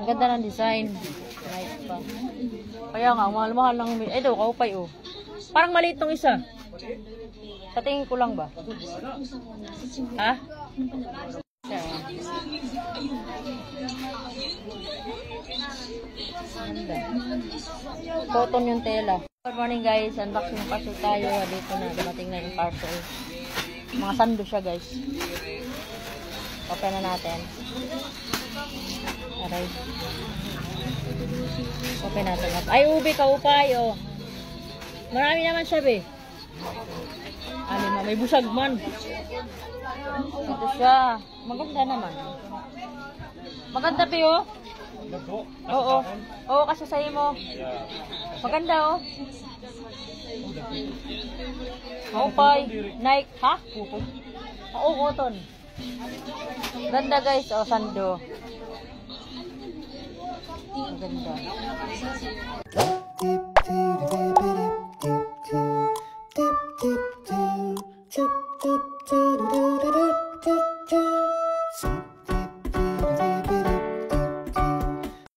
Ganda ng design. Nice pa. Kaya nga, mahal-mahal ng... Ay, daw, kaupay, oh. Parang maliit tong isa. Patingin ko lang ba? Ha? Cotton yung tela. Good morning guys, unboxing parcel tayo. Dito na, dumating na yung parcel. Mga sando siya guys. Open na natin. Aray. Open natin. Ay, ubi ka upay oh. Marami naman siya be. May busag man. Ito siya. Maganda naman. Maganda pe oh. Oo. Oo, kasi sa'yo mo. Maganda oh. Upay. Nike. Ha? Oo, cotton. Ganda guys. Oh, sando. Maganda. Tip tip tip tip tip tip